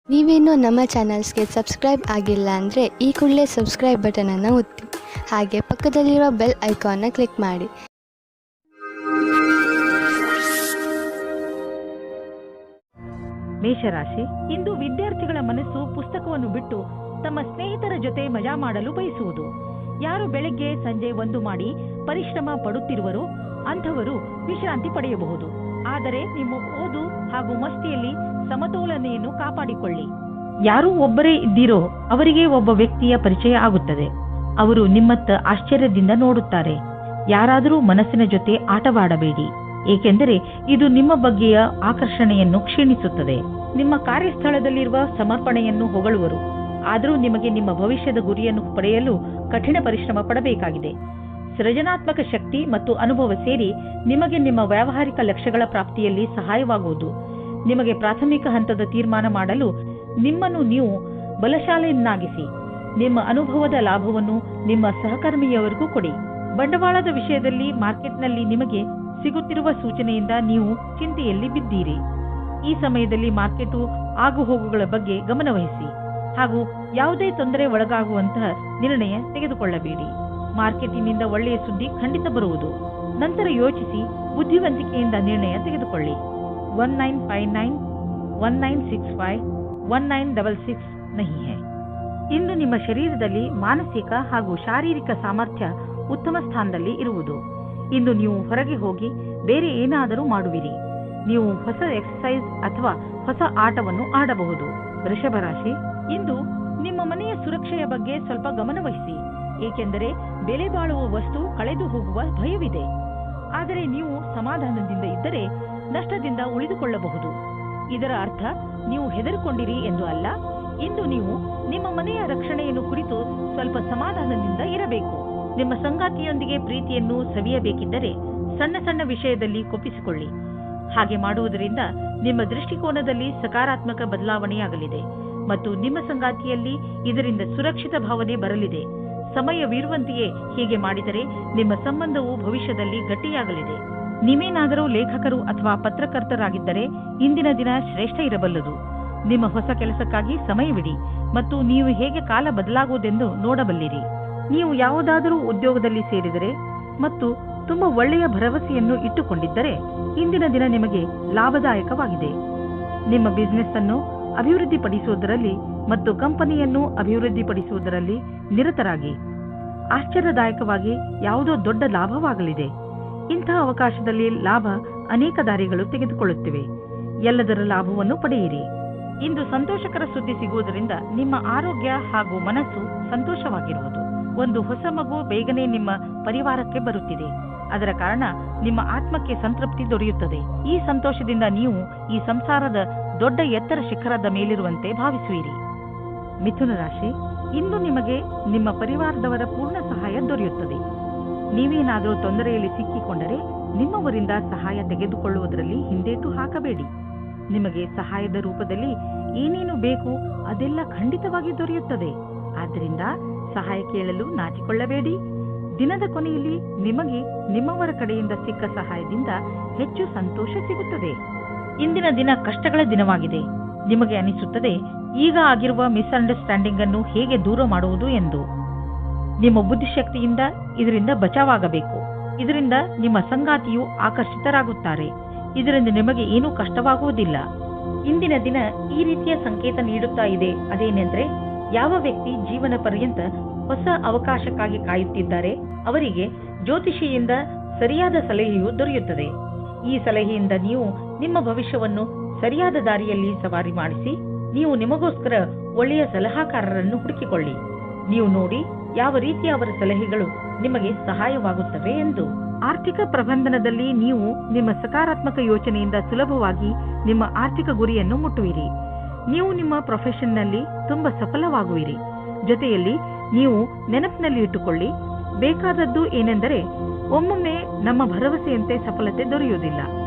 ನೀವೇನೂ ನಮ್ಮ ಚಾನಲ್ಸ್ಗೆ ಸಬ್ಸ್ಕ್ರೈಬ್ ಆಗಿಲ್ಲ ಅಂದರೆ ಈ ಕೂಡಲೇ ಸಬ್ಸ್ಕ್ರೈಬ್ ಬಟನನ್ನು ಒತ್ತಿ ಹಾಗೆ ಪಕ್ಕದಲ್ಲಿರುವ ಬೆಲ್ ಐಕಾನ್ನ ಕ್ಲಿಕ್ ಮಾಡಿ. ಮೇಷರಾಶಿ, ಇಂದು ವಿದ್ಯಾರ್ಥಿಗಳ ಮನಸ್ಸು ಪುಸ್ತಕವನ್ನು ಬಿಟ್ಟು ತಮ್ಮ ಸ್ನೇಹಿತರ ಜೊತೆ ಮಜಾ ಮಾಡಲು ಬಯಸುವುದು. ಯಾರು ಬೆಳಗ್ಗೆ ಸಂಜೆ ಒಂದು ಮಾಡಿ ಪರಿಶ್ರಮ ಪಡುತ್ತಿರುವರೋ ಅಂಥವರು ವಿಶ್ರಾಂತಿ ಪಡೆಯಬಹುದು. ಆದರೆ ನಿಮ್ಮ ಓದು ಹಾಗೂ ಮಸ್ತಿಯಲ್ಲಿ ಸಮತೋಲನೆಯನ್ನು ಕಾಪಾಡಿಕೊಳ್ಳಿ. ಯಾರು ಒಬ್ಬರೇ ಇದ್ದೀರೋ ಅವರಿಗೆ ಒಬ್ಬ ವ್ಯಕ್ತಿಯ ಪರಿಚಯ ಆಗುತ್ತದೆ. ಅವರು ನಿಮ್ಮತ್ತ ಆಶ್ಚರ್ಯದಿಂದ ನೋಡುತ್ತಾರೆ. ಯಾರಾದರೂ ಮನಸ್ಸಿನ ಜೊತೆ ಆಟವಾಡಬೇಡಿ, ಏಕೆಂದರೆ ಇದು ನಿಮ್ಮ ಬಗ್ಗೆಯ ಆಕರ್ಷಣೆಯನ್ನು ಕ್ಷೀಣಿಸುತ್ತದೆ. ನಿಮ್ಮ ಕಾರ್ಯಸ್ಥಳದಲ್ಲಿರುವ ಸಮರ್ಪಣೆಯನ್ನು ಹೊಗಳುವರು. ಆದರೂ ನಿಮಗೆ ನಿಮ್ಮ ಭವಿಷ್ಯದ ಗುರಿಯನ್ನು ಪಡೆಯಲು ಕಠಿಣ ಪರಿಶ್ರಮ ಪಡಬೇಕಾಗಿದೆ. ಸೃಜನಾತ್ಮಕ ಶಕ್ತಿ ಮತ್ತು ಅನುಭವ ಸೇರಿ ನಿಮಗೆ ನಿಮ್ಮ ವ್ಯಾವಹಾರಿಕ ಲಕ್ಷ್ಯಗಳ ಪ್ರಾಪ್ತಿಯಲ್ಲಿ ಸಹಾಯವಾಗುವುದು. ನಿಮಗೆ ಪ್ರಾಥಮಿಕ ಹಂತದ ತೀರ್ಮಾನ ಮಾಡಲು ನಿಮ್ಮನ್ನು ನೀವು ಬಲಶಾಲಿಯನ್ನಾಗಿಸಿ. ನಿಮ್ಮ ಅನುಭವದ ಲಾಭವನ್ನು ನಿಮ್ಮ ಸಹಕರ್ಮಿಯವರಿಗೂ ಕೊಡಿ. ಬಂಡವಾಳದ ವಿಷಯದಲ್ಲಿ ಮಾರ್ಕೆಟ್ನಲ್ಲಿ ನಿಮಗೆ ಸಿಗುತ್ತಿರುವ ಸೂಚನೆಯಿಂದ ನೀವು ಚಿಂತೆಯಲ್ಲಿ ಬಿದ್ದೀರಿ. ಈ ಸಮಯದಲ್ಲಿ ಮಾರ್ಕೆಟು ಆಗುಹೋಗುಗಳ ಬಗ್ಗೆ ಗಮನವಹಿಸಿ ಹಾಗೂ ಯಾವುದೇ ತೊಂದರೆ ಒಳಗಾಗುವಂತಹ ನಿರ್ಣಯ ತೆಗೆದುಕೊಳ್ಳಬೇಡಿ. ಮಾರ್ಕೆಟಿನಿಂದ ಒಳ್ಳೆಯ ಸುದ್ದಿ ಖಂಡಿತ ಬರುವುದು. ನಂತರ ಯೋಚಿಸಿ ಬುದ್ಧಿವಂತಿಕೆಯಿಂದ ನಿರ್ಣಯ ತೆಗೆದುಕೊಳ್ಳಿ. 1959 1965 1966 नहीं है. ಇಂದು ನಿಮ್ಮ ಶರೀರದಲ್ಲಿ ಮಾನಸಿಕ ಹಾಗೂ ಶಾರೀರಿಕ ಸಾಮರ್ಥ್ಯ ಉತ್ತಮ ಸ್ಥಾನದಲ್ಲಿ ಇರುವುದು. ಇಂದು ನೀವು ಹೊರಗೆ ಹೋಗಿ ಬೇರೆ ಏನಾದರೂ ಮಾಡುವಿರಿ. ನೀವು ಹೊಸ ಎಕ್ಸರ್ಸೈಸ್ ಅಥವಾ ಹೊಸ ಆಟವನ್ನು ಆಡಬಹುದು. ವೃಷಭ ರಾಶಿ, ಇಂದು ನಿಮ್ಮ ಮನೆಯ ಸುರಕ್ಷೆಯ ಬಗ್ಗೆ ಸ್ವಲ್ಪ ಗಮನವಹಿಸಿ, ಏಕೆಂದರೆ ಬೆಲೆ ಬಾಳುವ ವಸ್ತು ಕಳೆದು ಹೋಗುವ ಭಯವಿದೆ. ಆದರೆ ನೀವು ಸಮಾಧಾನದಿಂದ ಇದ್ದರೆ ನಷ್ಟದಿಂದ ಉಳಿದುಕೊಳ್ಳಬಹುದು. ಇದರ ಅರ್ಥ ನೀವು ಹೆದರಿಕೊಂಡಿರಿ ಎಂದು ಅಲ್ಲ. ಇಂದು ನೀವು ನಿಮ್ಮ ಮನೆಯ ರಕ್ಷಣೆಯನ್ನು ಕುರಿತು ಸ್ವಲ್ಪ ಸಮಾಧಾನದಿಂದ ಇರಬೇಕು. ನಿಮ್ಮ ಸಂಗಾತಿಯೊಂದಿಗೆ ಪ್ರೀತಿಯನ್ನು ಸವಿಯಬೇಕಿದ್ದರೆ ಸಣ್ಣ ಸಣ್ಣ ವಿಷಯದಲ್ಲಿ ಕೊಪ್ಪಿಸಿಕೊಳ್ಳಿ. ಹಾಗೆ ಮಾಡುವುದರಿಂದ ನಿಮ್ಮ ದೃಷ್ಟಿಕೋನದಲ್ಲಿ ಸಕಾರಾತ್ಮಕ ಬದಲಾವಣೆಯಾಗಲಿದೆ ಮತ್ತು ನಿಮ್ಮ ಸಂಗಾತಿಯಲ್ಲಿ ಇದರಿಂದ ಸುರಕ್ಷಿತ ಭಾವನೆ ಬರಲಿದೆ. ಸಮಯವಿರುವಂತೆಯೇ ಹೀಗೆ ಮಾಡಿದರೆ ನಿಮ್ಮ ಸಂಬಂಧವು ಭವಿಷ್ಯದಲ್ಲಿ ಗಟ್ಟಿಯಾಗಲಿದೆ. ನೀವೇನಾದರೂ ಲೇಖಕರು ಅಥವಾ ಪತ್ರಕರ್ತರಾಗಿದ್ದರೆ ಇಂದಿನ ದಿನ ಶ್ರೇಷ್ಠ ಇರಬಲ್ಲದು. ನಿಮ್ಮ ಹೊಸ ಕೆಲಸಕ್ಕಾಗಿ ಸಮಯವಿಡಿ ಮತ್ತು ನೀವು ಹೇಗೆ ಕಾಲ ಬದಲಾಗುವುದೆಂದು ನೋಡಬಲ್ಲಿರಿ. ನೀವು ಯಾವುದಾದರೂ ಉದ್ಯೋಗದಲ್ಲಿ ಸೇರಿದರೆ ಮತ್ತು ತುಂಬಾ ಒಳ್ಳೆಯ ಭರವಸೆಯನ್ನು ಇಟ್ಟುಕೊಂಡಿದ್ದರೆ ಇಂದಿನ ದಿನ ನಿಮಗೆ ಲಾಭದಾಯಕವಾಗಿದೆ. ನಿಮ್ಮ ಬಿಸಿನೆಸ್ ಅನ್ನು ಅಭಿವೃದ್ಧಿಪಡಿಸುವುದರಲ್ಲಿ ಮತ್ತು ಕಂಪನಿಯನ್ನು ಅಭಿವೃದ್ಧಿಪಡಿಸುವುದರಲ್ಲಿ ನಿರತರಾಗಿ. ಆಶ್ಚರ್ಯದಾಯಕವಾಗಿ ಯಾವುದೋ ದೊಡ್ಡ ಲಾಭವಾಗಲಿದೆ. ಇಂತಹ ಅವಕಾಶದಲ್ಲಿ ಲಾಭ ಅನೇಕ ದಾರಿಗಳು ತೆಗೆದುಕೊಳ್ಳುತ್ತಿವೆ. ಎಲ್ಲದರ ಲಾಭವನ್ನು ಪಡೆಯಿರಿ. ಇಂದು ಸಂತೋಷಕರ ಸುದ್ದಿ ಸಿಗುವುದರಿಂದ ನಿಮ್ಮ ಆರೋಗ್ಯ ಹಾಗೂ ಮನಸ್ಸು ಸಂತೋಷವಾಗಿರುವುದು. ಒಂದು ಹೊಸ ಮಗು ಬೇಗನೆ ನಿಮ್ಮ ಪರಿವಾರಕ್ಕೆ ಬರುತ್ತಿದೆ. ಅದರ ಕಾರಣ ನಿಮ್ಮ ಆತ್ಮಕ್ಕೆ ಸಂತೃಪ್ತಿ ದೊರೆಯುತ್ತದೆ. ಈ ಸಂತೋಷದಿಂದ ನೀವು ಈ ಸಂಸಾರದ ದೊಡ್ಡ ಎತ್ತರ ಶಿಖರದ ಮೇಲಿರುವಂತೆ ಭಾವಿಸುವಿರಿ. ಮಿಥುನ ರಾಶಿ, ಇಂದು ನಿಮಗೆ ನಿಮ್ಮ ಪರಿವಾರದವರ ಪೂರ್ಣ ಸಹಾಯ ದೊರೆಯುತ್ತದೆ. ನೀವೇನಾದರೂ ತೊಂದರೆಯಲ್ಲಿ ಸಿಕ್ಕಿಕೊಂಡರೆ ನಿಮ್ಮವರಿಂದ ಸಹಾಯ ತೆಗೆದುಕೊಳ್ಳುವುದರಲ್ಲಿ ಹಿಂದೇಟು ಹಾಕಬೇಡಿ. ನಿಮಗೆ ಸಹಾಯದ ರೂಪದಲ್ಲಿ ಏನೇನು ಬೇಕು ಅದೆಲ್ಲ ಖಂಡಿತವಾಗಿ ದೊರೆಯುತ್ತದೆ. ಆದ್ದರಿಂದ ಸಹಾಯ ಕೇಳಲು ನಾಚಿಕೊಳ್ಳಬೇಡಿ. ದಿನದ ಕೊನೆಯಲ್ಲಿ ನಿಮಗೆ ನಿಮ್ಮವರ ಕಡೆಯಿಂದ ಸಿಕ್ಕ ಸಹಾಯದಿಂದ ಹೆಚ್ಚು ಸಂತೋಷ ಸಿಗುತ್ತದೆ. ಇಂದಿನ ದಿನ ಕಷ್ಟಗಳ ದಿನವಾಗಿದೆ. ನಿಮಗೆ ಅನಿಸುತ್ತದೆ ಈಗ ಆಗಿರುವ ಮಿಸ್ಅಂಡರ್ಸ್ಟ್ಯಾಂಡಿಂಗ್ ಅನ್ನು ಹೇಗೆ ದೂರ ಮಾಡುವುದು ಎಂದು. ನಿಮ್ಮ ಬುದ್ಧಿಶಕ್ತಿಯಿಂದ ಇದರಿಂದ ಬಚಾವಾಗಬೇಕು. ಇದರಿಂದ ನಿಮ್ಮ ಸಂಗಾತಿಯು ಆಕರ್ಷಿತರಾಗುತ್ತಾರೆ. ಇದರಿಂದ ನಿಮಗೆ ಏನೂ ಕಷ್ಟವಾಗುವುದಿಲ್ಲ. ಇಂದಿನ ದಿನ ಈ ರೀತಿಯ ಸಂಕೇತ ನೀಡುತ್ತಾ ಇದೆ. ಅದೇನೆಂದ್ರೆ, ಯಾವ ವ್ಯಕ್ತಿ ಜೀವನ ಪರ್ಯಂತ ಹೊಸ ಅವಕಾಶಕ್ಕಾಗಿ ಕಾಯುತ್ತಿದ್ದಾರೆ ಅವರಿಗೆ ಜ್ಯೋತಿಷಿಯಿಂದ ಸರಿಯಾದ ಸಲಹೆಯು ದೊರೆಯುತ್ತದೆ. ಈ ಸಲಹೆಯಿಂದ ನೀವು ನಿಮ್ಮ ಭವಿಷ್ಯವನ್ನು ಸರಿಯಾದ ದಾರಿಯಲ್ಲಿ ಸವಾರಿ ಮಾಡಿಸಿ ನೀವು ನಿಮಗೋಸ್ಕರ ಒಳ್ಳೆಯ ಸಲಹಾಕಾರರನ್ನು ಹುಡುಕಿಕೊಳ್ಳಿ. ನೀವು ನೋಡಿ ಯಾವ ರೀತಿಯ ಅವರ ಸಲಹೆಗಳು ನಿಮಗೆ ಸಹಾಯವಾಗುತ್ತವೆ ಎಂದು. ಆರ್ಥಿಕ ಪ್ರಬಂಧನದಲ್ಲಿ ನೀವು ನಿಮ್ಮ ಸಕಾರಾತ್ಮಕ ಯೋಚನೆಯಿಂದ ಸುಲಭವಾಗಿ ನಿಮ್ಮ ಆರ್ಥಿಕ ಗುರಿಯನ್ನು ಮುಟ್ಟುವಿರಿ. ನೀವು ನಿಮ್ಮ ಪ್ರೊಫೆಷನ್ನಲ್ಲಿ ತುಂಬಾ ಸಫಲವಾಗುವಿರಿ. ಜೊತೆಯಲ್ಲಿ ನೀವು ನೆನಪಿನಲ್ಲಿ ಇಟ್ಟುಕೊಳ್ಳಿ, ಬೇಕಾದದ್ದು ಏನೆಂದರೆ ಒಮ್ಮೊಮ್ಮೆ ನಮ್ಮ ಭರವಸೆಯಂತೆ ಸಫಲತೆ ದೊರೆಯುವುದಿಲ್ಲ.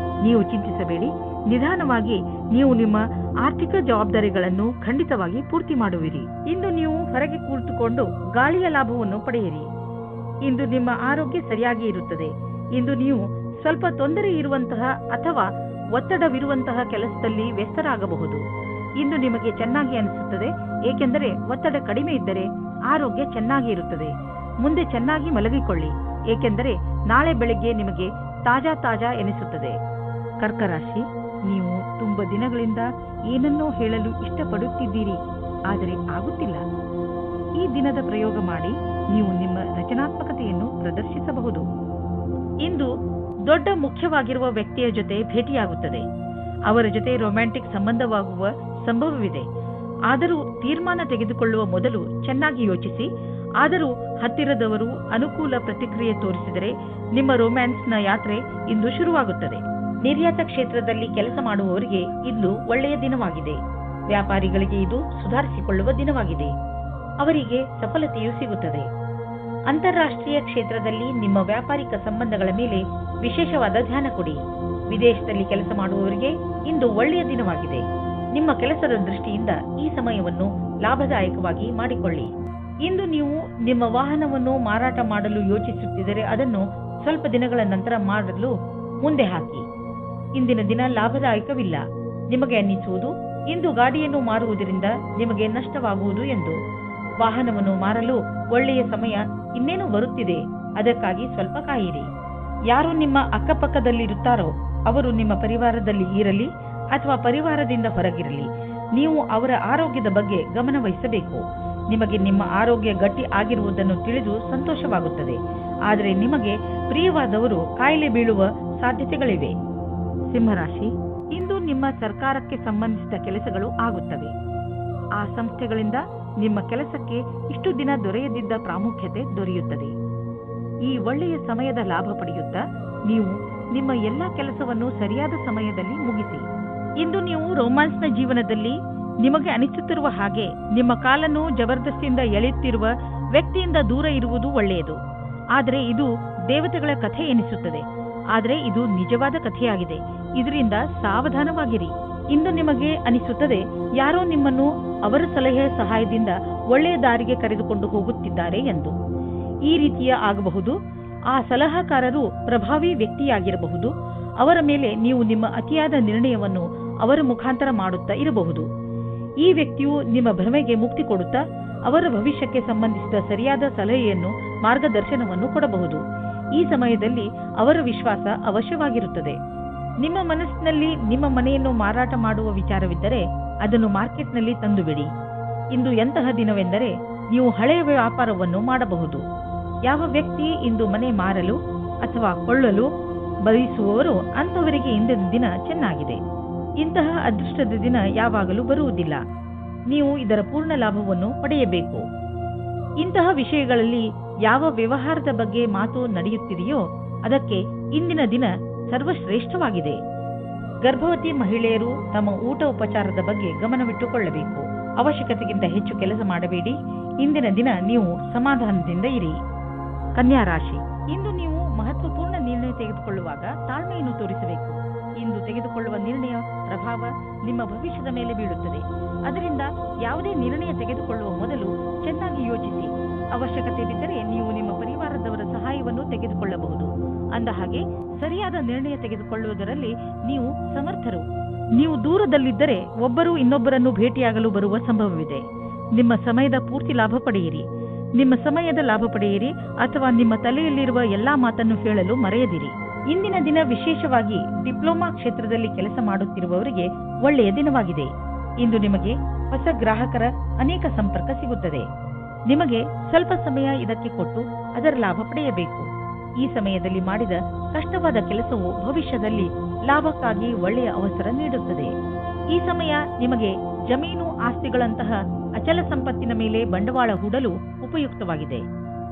ನೀವು ಚಿಂತಿಸಬೇಡಿ. ನಿಧಾನವಾಗಿ ನೀವು ನಿಮ್ಮ ಆರ್ಥಿಕ ಜವಾಬ್ದಾರಿಗಳನ್ನು ಖಂಡಿತವಾಗಿ ಪೂರ್ತಿ ಮಾಡುವಿರಿ. ಇಂದು ನೀವು ಹೊರಗೆ ಕುಳಿತುಕೊಂಡು ಗಾಳಿಯ ಲಾಭವನ್ನು ಪಡೆಯಿರಿ. ಇಂದು ನಿಮ್ಮ ಆರೋಗ್ಯ ಸರಿಯಾಗಿ ಇರುತ್ತದೆ. ಇಂದು ನೀವು ಸ್ವಲ್ಪ ತೊಂದರೆ ಇರುವಂತಹ ಅಥವಾ ಒತ್ತಡವಿರುವಂತಹ ಕೆಲಸದಲ್ಲಿ ವ್ಯಸ್ತರಾಗಬಹುದು. ಇಂದು ನಿಮಗೆ ಚೆನ್ನಾಗಿ ಅನಿಸುತ್ತದೆ, ಏಕೆಂದರೆ ಒತ್ತಡ ಕಡಿಮೆ ಇದ್ದರೆ ಆರೋಗ್ಯ ಚೆನ್ನಾಗಿ ಇರುತ್ತದೆ. ಮುಂದೆ ಚೆನ್ನಾಗಿ ಮಲಗಿಕೊಳ್ಳಿ, ಏಕೆಂದರೆ ನಾಳೆ ಬೆಳಗ್ಗೆ ನಿಮಗೆ ತಾಜಾ ಎನಿಸುತ್ತದೆ. ಕರ್ಕ ರಾಶಿ, ನೀವು ತುಂಬಾ ದಿನಗಳಿಂದ ಏನನ್ನೋ ಹೇಳಲು ಇಷ್ಟಪಡುತ್ತಿದ್ದೀರಿ, ಆದರೆ ಆಗುತ್ತಿಲ್ಲ. ಈ ದಿನದ ಪ್ರಯೋಗ ಮಾಡಿ ನೀವು ನಿಮ್ಮ ರಚನಾತ್ಮಕತೆಯನ್ನು ಪ್ರದರ್ಶಿಸಬಹುದು. ಇಂದು ದೊಡ್ಡ ಮುಖ್ಯವಾಗಿರುವ ವ್ಯಕ್ತಿಯ ಜೊತೆ ಭೇಟಿಯಾಗುತ್ತದೆ. ಅವರ ಜೊತೆ ರೊಮ್ಯಾಂಟಿಕ್ ಸಂಬಂಧವಾಗುವ ಸಂಭವವಿದೆ. ಆದರೂ ತೀರ್ಮಾನ ತೆಗೆದುಕೊಳ್ಳುವ ಮೊದಲು ಚೆನ್ನಾಗಿ ಯೋಚಿಸಿ. ಆದರೂ ಹತ್ತಿರದವರು ಅನುಕೂಲ ಪ್ರತಿಕ್ರಿಯೆ ತೋರಿಸಿದರೆ ನಿಮ್ಮ ರೊಮ್ಯಾನ್ಸ್ನ ಯಾತ್ರೆ ಇಂದು ಶುರುವಾಗುತ್ತದೆ. ನಿರ್ಯಾತ ಕ್ಷೇತ್ರದಲ್ಲಿ ಕೆಲಸ ಮಾಡುವವರಿಗೆ ಇಂದು ಒಳ್ಳೆಯ ದಿನವಾಗಿದೆ. ವ್ಯಾಪಾರಿಗಳಿಗೆ ಇದು ಸುಧಾರಿಸಿಕೊಳ್ಳುವ ದಿನವಾಗಿದೆ. ಅವರಿಗೆ ಸಫಲತೆಯೂ ಸಿಗುತ್ತದೆ. ಅಂತಾರಾಷ್ಟ್ರೀಯ ಕ್ಷೇತ್ರದಲ್ಲಿ ನಿಮ್ಮ ವ್ಯಾಪಾರಿಕ ಸಂಬಂಧಗಳ ಮೇಲೆ ವಿಶೇಷವಾದ ಧ್ಯಾನ ಕೊಡಿ. ವಿದೇಶದಲ್ಲಿ ಕೆಲಸ ಮಾಡುವವರಿಗೆ ಇಂದು ಒಳ್ಳೆಯ ದಿನವಾಗಿದೆ. ನಿಮ್ಮ ಕೆಲಸದ ದೃಷ್ಟಿಯಿಂದ ಈ ಸಮಯವನ್ನು ಲಾಭದಾಯಕವಾಗಿ ಮಾಡಿಕೊಳ್ಳಿ. ಇಂದು ನೀವು ನಿಮ್ಮ ವಾಹನವನ್ನು ಮಾರಾಟ ಮಾಡಲು ಯೋಚಿಸುತ್ತಿದ್ದರೆ ಅದನ್ನು ಸ್ವಲ್ಪ ದಿನಗಳ ನಂತರ ಮಾಡಲು ಮುಂದೆ ಹಾಕಿ. ಇಂದಿನ ದಿನ ಲಾಭದಾಯಕವಿಲ್ಲ. ನಿಮಗೆ ಅನ್ನಿಸುವುದು ಇಂದು ಗಾಡಿಯನ್ನು ಮಾರುವುದರಿಂದ ನಿಮಗೆ ನಷ್ಟವಾಗುವುದು ಎಂದು. ವಾಹನವನ್ನು ಮಾರಲು ಒಳ್ಳೆಯ ಸಮಯ ಇನ್ನೇನು ಬರುತ್ತಿದೆ, ಅದಕ್ಕಾಗಿ ಸ್ವಲ್ಪ ಕಾಯಿರಿ. ಯಾರು ನಿಮ್ಮ ಅಕ್ಕಪಕ್ಕದಲ್ಲಿರುತ್ತಾರೋ ಅವರು ನಿಮ್ಮ ಪರಿವಾರದಲ್ಲಿ ಇರಲಿ ಅಥವಾ ಪರಿವಾರದಿಂದ ಹೊರಗಿರಲಿ, ನೀವು ಅವರ ಆರೋಗ್ಯದ ಬಗ್ಗೆ ಗಮನ ವಹಿಸಬೇಕು. ನಿಮಗೆ ನಿಮ್ಮ ಆರೋಗ್ಯ ಗಟ್ಟಿ ಆಗಿರುವುದನ್ನು ತಿಳಿದು ಸಂತೋಷವಾಗುತ್ತದೆ. ಆದರೆ ನಿಮಗೆ ಪ್ರಿಯವಾದವರು ಕಾಯಿಲೆ ಬೀಳುವ ಸಾಧ್ಯತೆಗಳಿವೆ. ಸಿಂಹರಾಶಿ, ಇಂದು ನಿಮ್ಮ ಸರ್ಕಾರಕ್ಕೆ ಸಂಬಂಧಿಸಿದ ಕೆಲಸಗಳು ಆಗುತ್ತವೆ. ಆ ಸಂಸ್ಥೆಗಳಿಂದ ನಿಮ್ಮ ಕೆಲಸಕ್ಕೆ ಇಷ್ಟು ದಿನ ದೊರೆಯದಿದ್ದ ಪ್ರಾಮುಖ್ಯತೆ ದೊರೆಯುತ್ತದೆ. ಈ ಒಳ್ಳೆಯ ಸಮಯದ ಲಾಭ ಪಡೆಯುತ್ತಾ ನೀವು ನಿಮ್ಮ ಎಲ್ಲಾ ಕೆಲಸವನ್ನು ಸರಿಯಾದ ಸಮಯದಲ್ಲಿ ಮುಗಿಸಿ. ಇಂದು ನೀವು ರೊಮ್ಯಾನ್ಸ್ನ ಜೀವನದಲ್ಲಿ ನಿಮಗೆ ಅನಿಸುತ್ತಿರುವ ಹಾಗೆ ನಿಮ್ಮ ಕಾಲನ್ನು ಜಬರ್ದಸ್ತಿಯಿಂದ ಎಳೆಯುತ್ತಿರುವ ವ್ಯಕ್ತಿಯಿಂದ ದೂರ ಇರುವುದು ಒಳ್ಳೆಯದು. ಆದರೆ ಇದು ದೇವತೆಗಳ ಕಥೆ ಎನಿಸುತ್ತದೆ. ಆದರೆ ಇದು ನಿಜವಾದ ಕಥೆಯಾಗಿದೆ. ಇದರಿಂದ ಸಾವಧಾನವಾಗಿರಿ. ಇಂದು ನಿಮಗೆ ಅನಿಸುತ್ತದೆ ಯಾರೋ ನಿಮ್ಮನ್ನು ಅವರ ಸಲಹೆಯ ಸಹಾಯದಿಂದ ಒಳ್ಳೆಯ ದಾರಿಗೆ ಕರೆದುಕೊಂಡು ಹೋಗುತ್ತಿದ್ದಾರೆ ಎಂದು. ಈ ರೀತಿಯ ಆಗಬಹುದು. ಆ ಸಲಹಾಕಾರರು ಪ್ರಭಾವಿ ವ್ಯಕ್ತಿಯಾಗಿರಬಹುದು. ಅವರ ಮೇಲೆ ನೀವು ನಿಮ್ಮ ಅತಿಯಾದ ನಿರ್ಣಯವನ್ನು ಅವರ ಮುಖಾಂತರ ಮಾಡುತ್ತಾ ಇರಬಹುದು. ಈ ವ್ಯಕ್ತಿಯು ನಿಮ್ಮ ಭ್ರಮೆಗೆ ಮುಕ್ತಿ ಕೊಡುತ್ತಾ ಅವರ ಭವಿಷ್ಯಕ್ಕೆ ಸಂಬಂಧಿಸಿದ ಸರಿಯಾದ ಸಲಹೆಯನ್ನು, ಮಾರ್ಗದರ್ಶನವನ್ನು ಕೊಡಬಹುದು. ಈ ಸಮಯದಲ್ಲಿ ಅವರ ವಿಶ್ವಾಸ ಅವಶ್ಯವಾಗಿರುತ್ತದೆ. ನಿಮ್ಮ ಮನಸ್ಸಿನಲ್ಲಿ ನಿಮ್ಮ ಮನೆಯನ್ನು ಮಾರಾಟ ಮಾಡುವ ವಿಚಾರವಿದ್ದರೆ ಅದನ್ನು ಮಾರ್ಕೆಟ್ನಲ್ಲಿ ತಂದುಬಿಡಿ. ಇಂದು ಎಂತಹ ದಿನವೆಂದರೆ ನೀವು ಹಳೆಯ ವ್ಯಾಪಾರವನ್ನು ಮಾಡಬಹುದು. ಯಾವ ವ್ಯಕ್ತಿ ಇಂದು ಮನೆ ಮಾರಲು ಅಥವಾ ಕೊಳ್ಳಲು ಬಯಸುವವರು ಅಂತವರಿಗೆ ಇಂದಿನ ದಿನ ಚೆನ್ನಾಗಿದೆ. ಇಂತಹ ಅದೃಷ್ಟದ ದಿನ ಯಾವಾಗಲೂ ಬರುವುದಿಲ್ಲ. ನೀವು ಇದರ ಪೂರ್ಣ ಲಾಭವನ್ನು ಪಡೆಯಬೇಕು. ಇಂತಹ ವಿಷಯಗಳಲ್ಲಿ ಯಾವ ವ್ಯವಹಾರದ ಬಗ್ಗೆ ಮಾತು ನಡೆಯುತ್ತಿದೆಯೋ ಅದಕ್ಕೆ ಇಂದಿನ ದಿನ ಸರ್ವಶ್ರೇಷ್ಠವಾಗಿದೆ. ಗರ್ಭವತಿ ಮಹಿಳೆಯರು ತಮ್ಮ ಊಟ ಉಪಚಾರದ ಬಗ್ಗೆ ಗಮನವಿಟ್ಟುಕೊಳ್ಳಬೇಕು. ಅವಶ್ಯಕತೆಗಿಂತ ಹೆಚ್ಚು ಕೆಲಸ ಮಾಡಬೇಡಿ. ಇಂದಿನ ದಿನ ನೀವು ಸಮಾಧಾನದಿಂದ ಇರಿ. ಕನ್ಯಾ ರಾಶಿ, ಇಂದು ನೀವು ಮಹತ್ವಪೂರ್ಣ ನಿರ್ಣಯ ತೆಗೆದುಕೊಳ್ಳುವಾಗ ತಾಳ್ಮೆಯನ್ನು ತೋರಿಸಬೇಕು. ಇಂದು ತೆಗೆದುಕೊಳ್ಳುವ ನಿರ್ಣಯ ಪ್ರಭಾವ ನಿಮ್ಮ ಭವಿಷ್ಯದ ಮೇಲೆ ಬೀಳುತ್ತದೆ. ಅದರಿಂದ ಯಾವುದೇ ನಿರ್ಣಯ ತೆಗೆದುಕೊಳ್ಳುವ ಮೊದಲು ಚೆನ್ನಾಗಿ ಯೋಚಿಸಿ. ಅವಶ್ಯಕತೆ ಬಿದ್ದರೆ ನೀವು ನಿಮ್ಮ ಪರಿವಾರದವರ ಸಹಾಯವನ್ನು ತೆಗೆದುಕೊಳ್ಳಬಹುದು. ಅಂದ ಹಾಗೆ ಸರಿಯಾದ ನಿರ್ಣಯ ತೆಗೆದುಕೊಳ್ಳುವುದರಲ್ಲಿ ನೀವು ಸಮರ್ಥರು. ನೀವು ದೂರದಲ್ಲಿದ್ದರೆ ಒಬ್ಬರು ಇನ್ನೊಬ್ಬರನ್ನು ಭೇಟಿಯಾಗಲು ಬರುವ ಸಂಭವವಿದೆ. ನಿಮ್ಮ ಸಮಯದ ಪೂರ್ತಿ ಲಾಭ ಪಡೆಯಿರಿ. ನಿಮ್ಮ ಸಮಯದ ಲಾಭ ಪಡೆಯಿರಿ ಅಥವಾ ನಿಮ್ಮ ತಲೆಯಲ್ಲಿರುವ ಎಲ್ಲಾ ಮಾತನ್ನು ಹೇಳಲು ಮರೆಯದಿರಿ. ಇಂದಿನ ದಿನ ವಿಶೇಷವಾಗಿ ಡಿಪ್ಲೊಮಾ ಕ್ಷೇತ್ರದಲ್ಲಿ ಕೆಲಸ ಮಾಡುತ್ತಿರುವವರಿಗೆ ಒಳ್ಳೆಯ ದಿನವಾಗಿದೆ. ಇಂದು ನಿಮಗೆ ಹೊಸ ಗ್ರಾಹಕರ ಅನೇಕ ಸಂಪರ್ಕ ಸಿಗುತ್ತದೆ. ನಿಮಗೆ ಸ್ವಲ್ಪ ಸಮಯ ಇದಕ್ಕೆ ಕೊಟ್ಟು ಅದರ ಲಾಭ ಪಡೆಯಬೇಕು. ಈ ಸಮಯದಲ್ಲಿ ಮಾಡಿದ ಕಷ್ಟವಾದ ಕೆಲಸವು ಭವಿಷ್ಯದಲ್ಲಿ ಲಾಭಕ್ಕಾಗಿ ಒಳ್ಳೆಯ ಅವಸರ ನೀಡುತ್ತದೆ. ಈ ಸಮಯ ನಿಮಗೆ ಜಮೀನು ಆಸ್ತಿಗಳಂತಹ ಅಚಲ ಸಂಪತ್ತಿನ ಮೇಲೆ ಬಂಡವಾಳ ಹೂಡಲು ಉಪಯುಕ್ತವಾಗಿದೆ.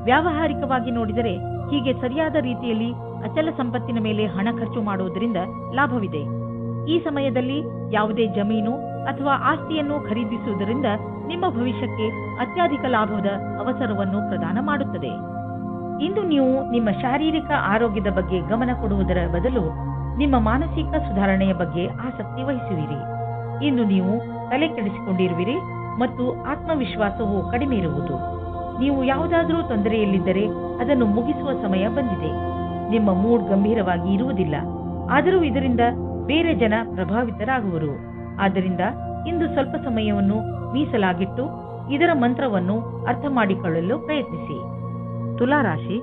ವ್ಯಾವಹಾರಿಕವಾಗಿ ನೋಡಿದರೆ ಹೀಗೆ ಸರಿಯಾದ ರೀತಿಯಲ್ಲಿ ಅಚಲ ಸಂಪತ್ತಿನ ಮೇಲೆ ಹಣ ಖರ್ಚು ಮಾಡುವುದರಿಂದ ಲಾಭವಿದೆ. ಈ ಸಮಯದಲ್ಲಿ ಯಾವುದೇ ಜಮೀನು ಅಥವಾ ಆಸ್ತಿಯನ್ನು ಖರೀದಿಸುವುದರಿಂದ ನಿಮ್ಮ ಭವಿಷ್ಯಕ್ಕೆ ಅತ್ಯಧಿಕ ಲಾಭದ ಅವಸರವನ್ನು ಪ್ರದಾನ ಮಾಡುತ್ತದೆ. ಇಂದು ನೀವು ನಿಮ್ಮ ಶಾರೀರಿಕ ಆರೋಗ್ಯದ ಬಗ್ಗೆ ಗಮನ ಕೊಡುವುದರ ಬದಲು ನಿಮ್ಮ ಮಾನಸಿಕ ಸುಧಾರಣೆಯ ಬಗ್ಗೆ ಆಸಕ್ತಿ ವಹಿಸುವಿರಿ. ಇಂದು ನೀವು ತಲೆ ಕೆಡಿಸಿಕೊಂಡಿರುವಿರಿ ಮತ್ತು ಆತ್ಮವಿಶ್ವಾಸವು ಕಡಿಮೆ ಇರುವುದು. ನೀವು ಯಾವುದಾದರೂ ತೊಂದರೆಯಲ್ಲಿದ್ದರೆ ಅದನ್ನು ಮುಗಿಸುವ ಸಮಯ ಬಂದಿದೆ. ನಿಮ್ಮ ಮೂಡ್ ಗಂಭೀರವಾಗಿ ಇರುವುದಿಲ್ಲ, ಆದರೂ ಇದರಿಂದ ಬೇರೆ ಜನ ಪ್ರಭಾವಿತರಾಗುವರು. ಆದ್ದರಿಂದ ಇಂದು ಸ್ವಲ್ಪ ಸಮಯವನ್ನು ಮೀಸಲಾಗಿಟ್ಟು ಇದರ ಮಂತ್ರವನ್ನು ಅರ್ಥ ಮಾಡಿಕೊಳ್ಳಲು ಪ್ರಯತ್ನಿಸಿ. ತುಲಾರಾಶಿ,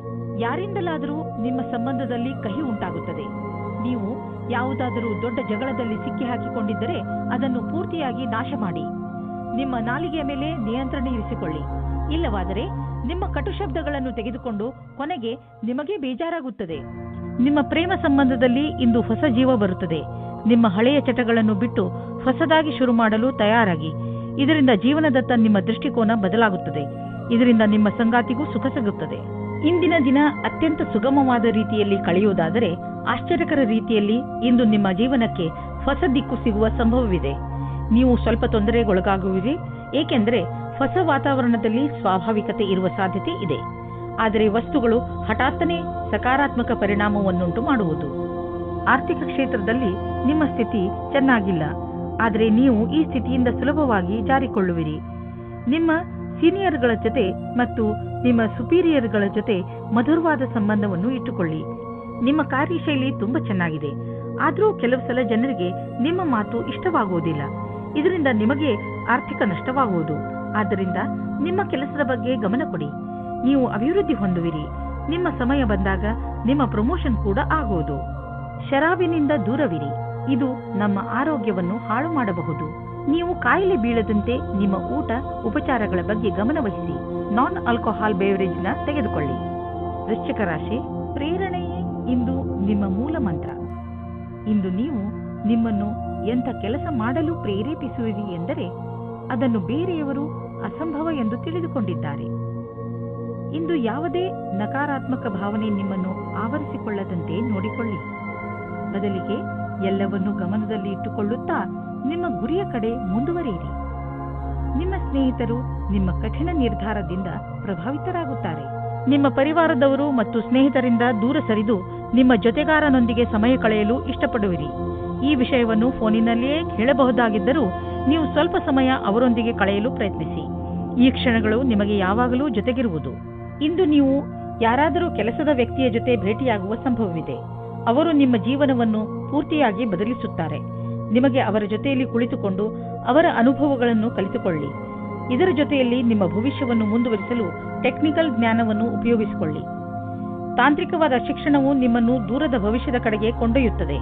ಯಾರಿಂದಲಾದರೂ ನಿಮ್ಮ ಸಂಬಂಧದಲ್ಲಿ ಕಹಿ ಉಂಟಾಗುತ್ತದೆ. ನೀವು ಯಾವುದಾದರೂ ದೊಡ್ಡ ಜಗಳದಲ್ಲಿ ಸಿಕ್ಕಿ ಹಾಕಿಕೊಂಡಿದ್ದರೆ ಅದನ್ನು ಪೂರ್ತಿಯಾಗಿ ನಾಶ ಮಾಡಿ. ನಿಮ್ಮ ನಾಲಿಗೆಯ ಮೇಲೆ ನಿಯಂತ್ರಣ ಇರಿಸಿಕೊಳ್ಳಿ. ಇಲ್ಲವಾದರೆ ನಿಮ್ಮ ಕಟು ಶಬ್ದಗಳನ್ನು ತೆಗೆದುಕೊಂಡು ಕೊನೆಗೆ ನಿಮಗೆ ಬೇಜಾರಾಗುತ್ತದೆ. ನಿಮ್ಮ ಪ್ರೇಮ ಸಂಬಂಧದಲ್ಲಿ ಇಂದು ಹೊಸ ಜೀವ ಬರುತ್ತದೆ. ನಿಮ್ಮ ಹಳೆಯ ಚಟಗಳನ್ನು ಬಿಟ್ಟು ಹೊಸದಾಗಿ ಶುರು ಮಾಡಲು ತಯಾರಾಗಿ. ಇದರಿಂದ ಜೀವನದತ್ತ ನಿಮ್ಮ ದೃಷ್ಟಿಕೋನ ಬದಲಾಗುತ್ತದೆ. ಇದರಿಂದ ನಿಮ್ಮ ಸಂಗಾತಿಗೂ ಸುಖ ಸಿಗುತ್ತದೆ. ಇಂದಿನ ದಿನ ಅತ್ಯಂತ ಸುಗಮವಾದ ರೀತಿಯಲ್ಲಿ ಕಳೆಯುವುದಾದರೆ ಆಶ್ಚರ್ಯಕರ ರೀತಿಯಲ್ಲಿ ಇಂದು ನಿಮ್ಮ ಜೀವನಕ್ಕೆ ಹೊಸ ದಿಕ್ಕು ಸಿಗುವ ಸಂಭವವಿದೆ. ನೀವು ಸ್ವಲ್ಪ ತೊಂದರೆಗೊಳಗಾಗುವಿರಿ, ಏಕೆಂದರೆ ಹೊಸ ವಾತಾವರಣದಲ್ಲಿ ಸ್ವಾಭಾವಿಕತೆ ಇರುವ ಸಾಧ್ಯತೆ ಇದೆ. ಆದರೆ ವಸ್ತುಗಳು ಹಠಾತ್ತನೆ ಸಕಾರಾತ್ಮಕ ಪರಿಣಾಮವನ್ನುಂಟು ಮಾಡುವುದು. ಆರ್ಥಿಕ ಕ್ಷೇತ್ರದಲ್ಲಿ ನಿಮ್ಮ ಸ್ಥಿತಿ ಚೆನ್ನಾಗಿಲ್ಲ, ಆದರೆ ನೀವು ಈ ಸ್ಥಿತಿಯಿಂದ ಸುಲಭವಾಗಿ ಜಾರಿಕೊಳ್ಳುವಿರಿ. ನಿಮ್ಮ ಸೀನಿಯರ್ಗಳ ಜೊತೆ ಮತ್ತು ನಿಮ್ಮ ಸುಪೀರಿಯರ್ಗಳ ಜೊತೆ ಮಧುರವಾದ ಸಂಬಂಧವನ್ನು ಇಟ್ಟುಕೊಳ್ಳಿ. ನಿಮ್ಮ ಕಾರ್ಯಶೈಲಿ ತುಂಬಾ ಚೆನ್ನಾಗಿದೆ, ಆದರೂ ಕೆಲವು ಸಲ ಜನರಿಗೆ ನಿಮ್ಮ ಮಾತು ಇಷ್ಟವಾಗುವುದಿಲ್ಲ. ಇದರಿಂದ ನಿಮಗೆ ಆರ್ಥಿಕ ನಷ್ಟವಾಗುವುದು. ಆದ್ದರಿಂದ ನಿಮ್ಮ ಕೆಲಸದ ಬಗ್ಗೆ ಗಮನ ಕೊಡಿ. ನೀವು ಅಭಿವೃದ್ಧಿ ಹೊಂದುವಿರಿ. ನಿಮ್ಮ ಸಮಯ ಬಂದಾಗ ನಿಮ್ಮ ಪ್ರಮೋಷನ್ ಕೂಡ ಆಗುವುದು. ಶರಾಬಿನಿಂದ ದೂರವಿರಿ. ಇದು ನಮ್ಮ ಆರೋಗ್ಯವನ್ನು ಹಾಳು ಮಾಡಬಹುದು. ನೀವು ಕಾಯಿಲೆ ಬೀಳದಂತೆ ನಿಮ್ಮ ಊಟ ಉಪಚಾರಗಳ ಬಗ್ಗೆ ಗಮನವಹಿಸಿ. ನಾನ್ ಆಲ್ಕೋಹಾಲ್ ಬೇವರೇಜ್ನ ತೆಗೆದುಕೊಳ್ಳಿ. ವೃಶ್ಚಿಕ ರಾಶಿ, ಪ್ರೇರಣೆಯೇ ಇಂದು ನಿಮ್ಮ ಮೂಲ ಮಂತ್ರ. ಇಂದು ನೀವು ನಿಮ್ಮನ್ನು ಎಂಥ ಕೆಲಸ ಮಾಡಲು ಪ್ರೇರೇಪಿಸುವಿರಿ ಎಂದರೆ ಅದನ್ನು ಬೇರೆಯವರು ಅಸಂಭವ ಎಂದು ತಿಳಿದುಕೊಂಡಿದ್ದಾರೆ. ಇಂದು ಯಾವುದೇ ನಕಾರಾತ್ಮಕ ಭಾವನೆ ನಿಮ್ಮನ್ನು ಆವರಿಸಿಕೊಳ್ಳದಂತೆ ನೋಡಿಕೊಳ್ಳಿ. ಬದಲಿಗೆ ಎಲ್ಲವನ್ನೂ ಗಮನದಲ್ಲಿ ಇಟ್ಟುಕೊಳ್ಳುತ್ತಾ ನಿಮ್ಮ ಗುರಿಯ ಕಡೆ ಮುಂದುವರಿಯಿರಿ. ನಿಮ್ಮ ಸ್ನೇಹಿತರು ನಿಮ್ಮ ಕಠಿಣ ನಿರ್ಧಾರದಿಂದ ಪ್ರಭಾವಿತರಾಗುತ್ತಾರೆ. ನಿಮ್ಮ ಪರಿವಾರದವರು ಮತ್ತು ಸ್ನೇಹಿತರಿಂದ ದೂರ ಸರಿದು ನಿಮ್ಮ ಜೊತೆಗಾರನೊಂದಿಗೆ ಸಮಯ ಕಳೆಯಲು ಇಷ್ಟಪಡುವಿರಿ. ಈ ವಿಷಯವನ್ನು ಫೋನಿನಲ್ಲಿಯೇ ಹೇಳಬಹುದಾಗಿದ್ದರೂ ನೀವು ಸ್ವಲ್ಪ ಸಮಯ ಅವರೊಂದಿಗೆ ಕಳೆಯಲು ಪ್ರಯತ್ನಿಸಿ. ಈ ಕ್ಷಣಗಳು ನಿಮಗೆ ಯಾವಾಗಲೂ ಜೊತೆಗಿರುವುದು. ಇಂದು ನೀವು ಯಾರಾದರೂ ಕೆಲಸದ ವ್ಯಕ್ತಿಯ ಜೊತೆ ಭೇಟಿಯಾಗುವ ಸಂಭವವಿದೆ. ಅವರು ನಿಮ್ಮ ಜೀವನವನ್ನು ಪೂರ್ತಿಯಾಗಿ ಬದಲಿಸುತ್ತಾರೆ. ನಿಮಗೆ ಅವರ ಜೊತೆಯಲ್ಲಿ ಕುಳಿತುಕೊಂಡು ಅವರ ಅನುಭವಗಳನ್ನು ಕಲಿತುಕೊಳ್ಳಿ. ಇದರ ಜೊತೆಯಲ್ಲಿ ನಿಮ್ಮ ಭವಿಷ್ಯವನ್ನು ಮುಂದುವರಿಸಲು ಟೆಕ್ನಿಕಲ್ ಜ್ಞಾನವನ್ನು ಉಪಯೋಗಿಸಿಕೊಳ್ಳಿ. ತಾಂತ್ರಿಕವಾದ ಶಿಕ್ಷಣವು ನಿಮ್ಮನ್ನು ದೂರದ ಭವಿಷ್ಯದ ಕಡೆಗೆ ಕೊಂಡೊಯ್ಯುತ್ತದೆ.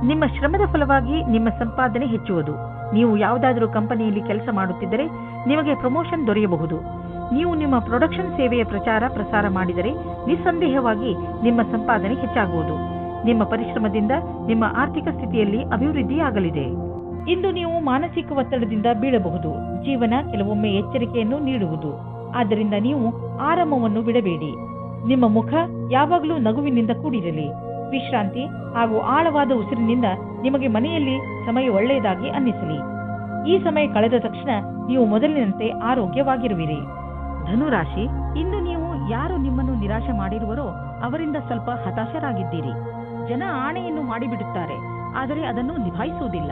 ನಿಮ್ಮ ಶ್ರಮದ ಫಲವಾಗಿ ನಿಮ್ಮ ಸಂಪಾದನೆ ಹೆಚ್ಚುವುದು. ನೀವು ಯಾವುದಾದರೂ ಕಂಪನಿಯಲ್ಲಿ ಕೆಲಸ ಮಾಡುತ್ತಿದ್ದರೆ ನಿಮಗೆ ಪ್ರಮೋಷನ್ ದೊರೆಯಬಹುದು. ನೀವು ನಿಮ್ಮ ಪ್ರೊಡಕ್ಷನ್ ಸೇವೆಯ ಪ್ರಸಾರ ಮಾಡಿದರೆ ನಿಸ್ಸಂದೇಹವಾಗಿ ನಿಮ್ಮ ಸಂಪಾದನೆ ಹೆಚ್ಚಾಗುವುದು. ನಿಮ್ಮ ಪರಿಶ್ರಮದಿಂದ ನಿಮ್ಮ ಆರ್ಥಿಕ ಸ್ಥಿತಿಯಲ್ಲಿ ಅಭಿವೃದ್ಧಿಯಾಗಲಿದೆ. ಇಂದು ನೀವು ಮಾನಸಿಕ ಒತ್ತಡದಿಂದ ಬೀಳಬಹುದು. ಜೀವನ ಕೆಲವೊಮ್ಮೆ ಎಚ್ಚರಿಕೆಯನ್ನು ನೀಡುವುದು. ಆದ್ದರಿಂದ ನೀವು ಆರಾಮವನ್ನು ಬಿಡಬೇಡಿ. ನಿಮ್ಮ ಮುಖ ಯಾವಾಗಲೂ ನಗುವಿನಿಂದ ಕೂಡಿರಲಿ. ವಿಶ್ರಾಂತಿ ಹಾಗೂ ಆಳವಾದ ಉಸಿರಿನಿಂದ ನಿಮಗೆ ಮನೆಯಲ್ಲಿ ಸಮಯ ಒಳ್ಳೆಯದಾಗಿ ಅನ್ನಿಸಲಿ. ಈ ಸಮಯ ಕಳೆದ ತಕ್ಷಣ ನೀವು ಮೊದಲಿನಂತೆ ಆರೋಗ್ಯವಾಗಿರುವಿರಿ. ಧನುರಾಶಿ, ಇಂದು ನೀವು ಯಾರು ನಿಮ್ಮನ್ನು ನಿರಾಶೆ ಮಾಡಿರುವರೋ ಅವರಿಂದ ಸ್ವಲ್ಪ ಹತಾಶರಾಗಿದ್ದೀರಿ. ಜನ ಆಣೆಯನ್ನು ಮಾಡಿಬಿಡುತ್ತಾರೆ, ಆದರೆ ಅದನ್ನು ನಿಭಾಯಿಸುವುದಿಲ್ಲ.